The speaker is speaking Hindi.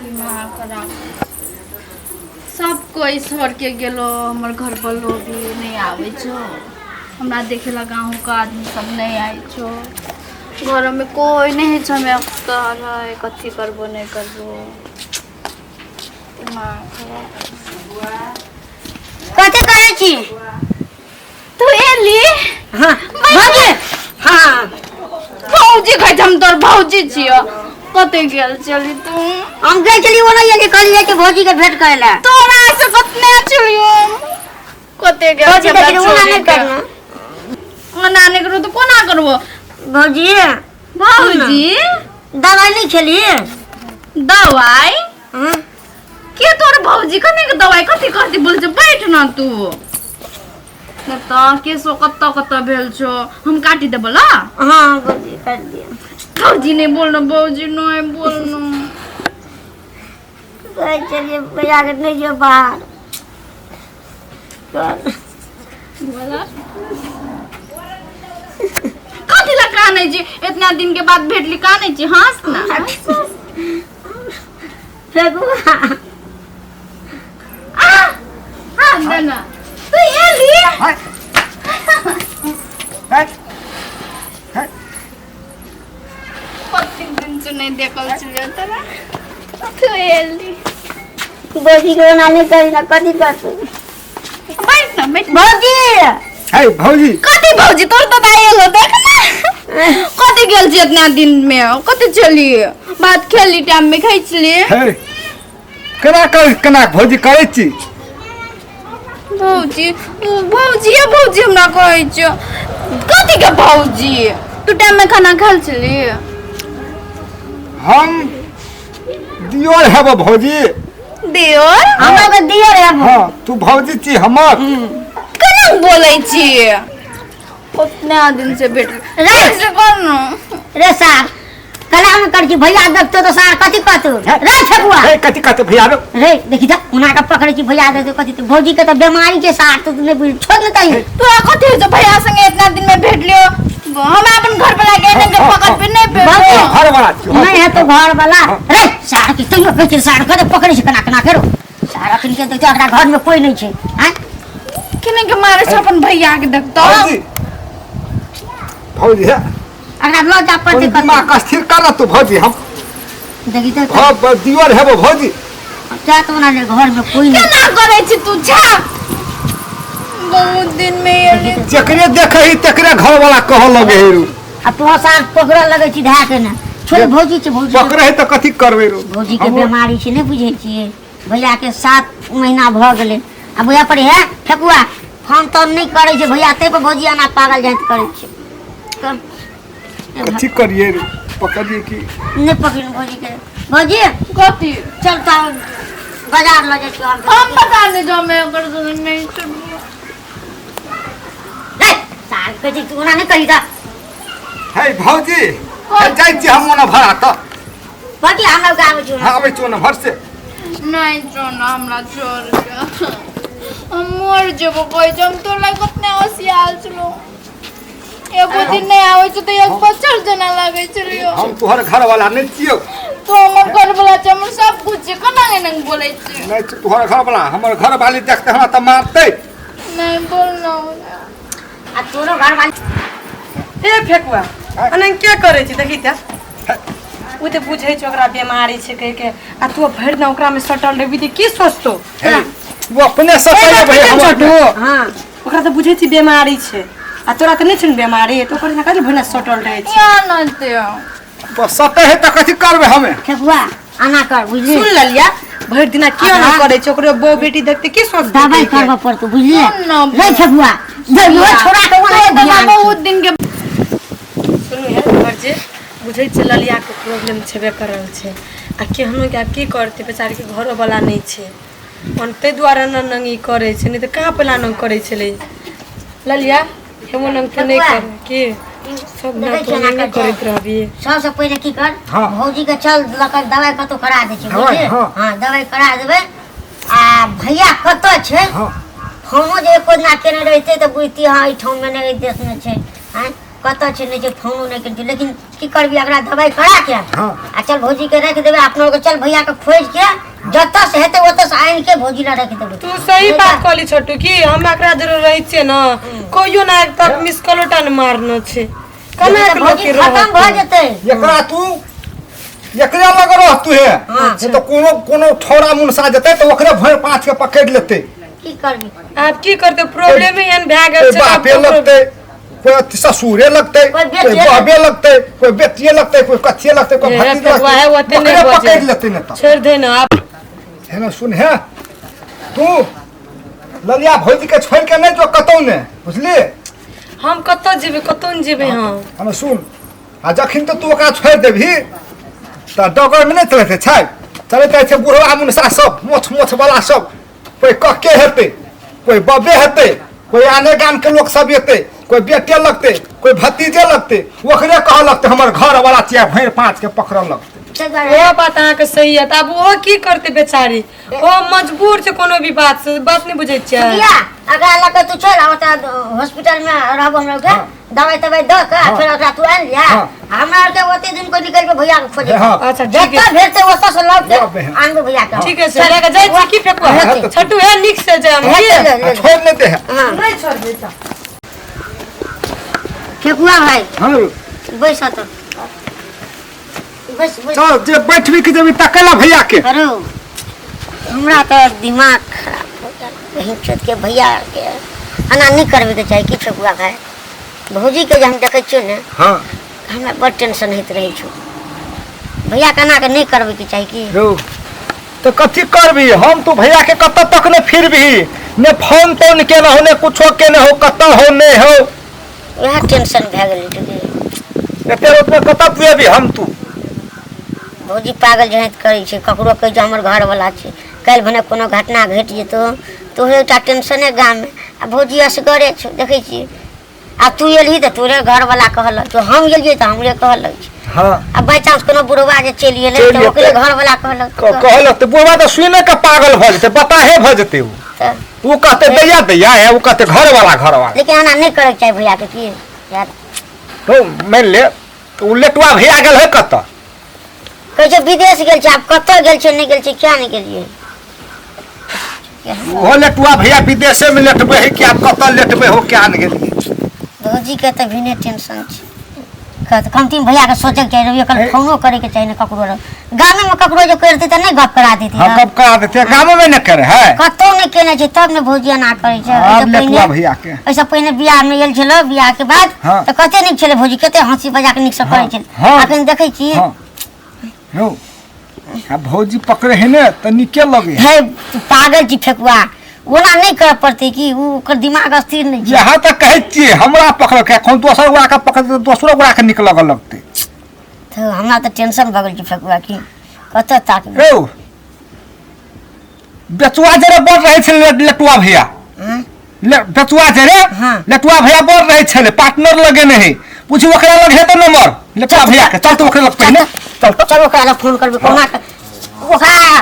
दिमाग खराब सब कोई छोड़ के गेलो हमर घर पर लोग भी नहीं आवे छो हमरा देखेला गाँव का आदमी सब नहीं आए छो घर में कोई नहीं छो मैं अक्सर है कथी करबो नहीं करबो दिमाग खराब कथी करे छी तू एली हां भौजी हां भौजी कहै हम तोर भौजी छियो कते गेल चली तू हम गए चली ओना ये कहलिए कि भौजी के भेंट करला तोरा से कतने चलियो कते गेल भौजी के ओना नहीं करना ओना नहीं करू तो कोना करबो भौजी भौजी दवाई नहीं खेलिए दवाई हां के तोर भौजी कने के दवाई कथी कथी बोल छ बैठ ना तू न त के सो कत भेल छो हम काटी देबो ल हां भौजी काट दिया भौजी नहीं बोलना भौजी नहीं बोलना गए चलिए भैया के नहीं जो बाहर बोला कथी ला काने जी इतना दिन के बाद भेटली काने जी हंस ना फेकुआ हां देना तू एली हाय कति दिन से नहीं देखल छियो तोरा तू एली भौजी के ओना नहीं करी ना कथी करतू बैठ ना बैठ भौजी हाय भौजी कथी भौजी तोर तो आयल हो देख ना कथी गेल छी इतना दिन में कथी चली बात खेली टाइम में खाई चली हे केना भौजी करै छी भौजी भौजी हमरा कहै छ कथी के भौजी तू टाइम में खाना खाल चली हम दियोर हेबो भौजी दियोर हमरा के दियो रे हां तू भौजी छी हमर केना बोलै छी उतना दिन से भेट रे से करनो रे सार कला हम कर छी भैया देखतो तो सार कथी कहतू रे फेकुआ हे कथी कहते भैया रे देखि जा उना का पकड़े छी भैया दे कथी तो भौजी के तो बीमारी के साथ तो नहीं बुझ छोड़ न कहीं तू कथी हो भैया संगे इतना दिन में भेट लियो हम अपन घर पे लागे ने पकड़ पे नहीं पे घर वाला नहीं है तो घर वाला रे सार की तैयो पे सार के पकड़े छी कना कना करो सार अखन के तो एकरा घर में कोई नहीं छे हैं किने के मारे छ अपन भैया के देखतो भौजी अगर लो जा पर भौजी दिमाग स्थिर कर तू भौजी हम देखि तो हां दियोर हेबो भौजी जा तो ना घर में कोई नहीं केना करे छी तू छा बहुत दिन में ये जकरे देखहि तकरे घर वाला कह लगे हेरू अब तो सार पकड़ लगे छी धा के ना छोड़ भौजी छ भौजी पकड़े त कथी करबे रो भौजी के बीमारी छै नहीं बुझे छिए भैया के 7 महीना भ गेले अब भैया पर है फेकुआ हम तो नहीं करे छै भैया ते पर भौजी आना पागल जात करे छै कथी करिए रे पकड़िए की नहीं पकड़ भौजी के भौजी कथी चलता बाजार ले जाए हम पता नहीं जो मैं कर नहीं चली रे सार के जी तू ना नहीं करी दा हे भौजी जाई छी हम ओना भरा त बाकी हम लोग आवे छी हां आबै छी ओना भर से नहीं जोना हमरा छोड़ के हम मर जेबो कोई जम तो लाग कतने होशियार छलो एगो दिन नहीं आवे छ तो एक बचल जना लागे छलियो हम तोहर घर वाला नहीं छियो तो हमर घर वाला छ हम सब कुछ कना नहीं बोले छी नहीं तोहर घर वाला हमर घर वाली देखते हमरा त मारते नहीं बोलना आ तोरो घर वाली ए फेकुआ अने के करे छी देखि त उ ते बुझै छ ओकरा बीमारी छै कह के आ तू भर ना ओकरा में सटल रहबी त की सोचतो हे वो अपने सटल भाई हम हां ओकरा त बुझै छी बीमारी छै आ तोरा त नहीं छ बीमारी तो ओकरा कथि भना सटल रहै छी या न ते बस सटे है त कथी करबे हमें फेकुआ आना कर बुझली सुन ललिया भर दिना किया ना करे छ ओकरे बो बेटी देखते की सोच दवाई करबा पड़तो बुझली ना रे फेकुआ जइयो छोड़ा के वहां बहुत दिन के सुन यार घर जे बुझै छ ललिया के प्रॉब्लम छेबे करल छै आ केहनो के की करते बेचारी के घर वाला नहीं छै अनते द्वारा नंगी करे छै नहीं त कहां पला नंग करे छले ललिया हेमो नंग तो नहीं कर के सब ना तो नहीं करत रहबी सबसे पहले की कर हाँ। भौजी के चल लकर दवाई कतो करा दे छी दवाई, बुझली हाँ। हां दवाई करा देबे आ भैया कतो छै हां हमो जे एको ना केने रहते त बुझती हां ई ठाम में नहीं देश में छै हैं कतऽ छै नहीं छै फोनो नहीं करती लेकिन की करबी अगला दवाई करा के हाँ। आ चल भौजी के रख देबे अपना के चल भैया के खोज के जतऽ से हेतै ओतऽ से आइन के भौजी ला रख देबे तू सही बात कहली छोटू की हम एकरा जरूर रही छे ना कोइयो ना एक तक मिस कॉलटा न मारनो छे कना के लोग के खत्म भ रहत जेतै एकरा तू एकरा लग रह तू है नहीं तो कोनो कोनो ठौरा मुनसा जेतै तो ओकरे भर पाँच के पकड़ लेतै की करबी आप की करते प्रॉब्लम एहन भए गेल कोई छै बापे लगतै कोई ससुरे लगतै कोई कोई बेटिये बाबे लगतै कोई बेटिये लगतै कोई कथिये लगतै कोई हे, भतीज फकुआ है, लगतै ओते नहीं ओकरे बचे। पकड़ लेतै न त छोड़ दे ना आप है ना सुन है तू ललिया भौजी के छोड़ के नहीं जो कतौ ने बुझली हम कतऽ जेबै कतऽ न जेबै हम हम सुन आ जखन तो तू ओकरा छोड़ देबही त डगर में नहीं चलते छै चलते छै बुढ़वा मुनसा सब मोछ मोछ वाला सब कोई कक्के हेतै कोई बबे हेतै कोई आने गाम के लोग सब एतै कोई बेटे लगतै कोई भतीजे लगतै ओकरे कह लगतै हमर घर वाला चिया भैर पाँच के पकड़ लगतै वो बात अहाँ के सही है अब वो की करते बेचारी वो मजबूर छै कोनो भी बात से बात नहीं बुझै छियै बिया अगर लगे तू चल ओता हॉस्पिटल में रहब हम लोग के दवाई तवाई द के फिर ओकरा तू आन लिया हमरा के ओते दिन को निकल के भैया के खोजे हाँ। अच्छा ठीक है जत्ता भेटते ओतऽ से लग लब के है। आनबो भैया के ठीक है सर लेके जाई छी की फेकुआ हाँ। छोटू है निक से जाय हम ले, ले, की? ले। छोड़ नहीं दे है हां नहीं छोड़ देता फेकुआ भाई हाँ बैस तो बस बस चल जे बैठबी के जेबी तकला भैया के करो हमरा तो दिमाग खराब हो गया कहीं चोट के भैया के अना नहीं करबे के चाही की फेकुआ भाई भौजी के जे हम देखै छियै ने हाँ हमरा बड़ टेंशन होइत रहै छै भैया केना के नहीं करबे के चाही की रो तो कथी करबी हम तो भैया के कत तक ने फिरबी ने फोन तोन के न हो ने कुछो के न हो कत हो ने हो वह टेंशन भए गेलै दीदी एते उतना कत पुएबी हम तू भौजी पागल जहत करै छै ककरो कहि जे हमर घर वाला छै काल्हि भने कोनो घटना घटि जेतौ तोहरे एकटा टेंशने गाममे आ भौजी असगरे छौ देखै छियै आ तू एलही तऽ तोरे घर वाला कहलक तो हम गेलियै तऽ हमरे कहलक छै हाँ आ बाई चांस कोनो बुढ़वा जे चलि गेलै चलि तऽ ओकरे जेतै। घर वाला कहलक कहलक तो बुढ़वा तो सुने के पागल भ जेते बताहे भ जेते तऽ ऊ कहते दैया दैया है ऊ कहते घर वाला लेकिन एना नहि करैके चाही भैया के की यार तो मान ले तो ऊ लेटुआ भैया गेल है कत कहै छै विदेश गेल छै आब कतऽ गेल छै नहि गेल छै क्या नहि गेलियै वो लेटुआ भैया विदेशे में लेटबे है कि आप कत लेटबे हो क्या न गेलिए भौजी के तऽ भिने टेंशन छै कमती भैया के सोचे के चाहिए कल फोनो करे के चाहिए ककरो गामे में ककरो जो करते तो नहीं गप करा देती हाँ कब करा देते गाँव में न करे है कतौ नहीं केने छै तब ने भौजी ना करे छै अब लेटुआ भैया के ऐसा पहिने बियाह में गेल छलो बियाह के बाद हाँ। तो कते नीक छले भौजी कते हंसी मजाक नीक से करे छल हाँ। अखन देखै छी हाँ हो अब भौजी पकड़े है ने तो निके लगे हे तू पागल छी फेकुआ ओना नहीं कर पड़ते कि ऊ ओकर दिमाग स्थिर नहीं छै यहाँ तक कहे छिए हमरा पकड़ के कौन दोसर गोरा के पकड़ दे दोसरो गोरा के निक लगल लगते तो हमरा तो टेंशन भगल छी फेकुआ की कते ताक ओ बेचुआ जरे बढ़ रहे छे लेटुआ भैया बेचुआ जरे हाँ। लेटुआ भैया बढ़ रहे छे पार्टनर लगे नहीं पूछी ओकरा लग है तो नंबर लेटुआ भैया के चल तो ओकरा लग पहिने चल चलो ओकरा फोन करबे कोना ओकरा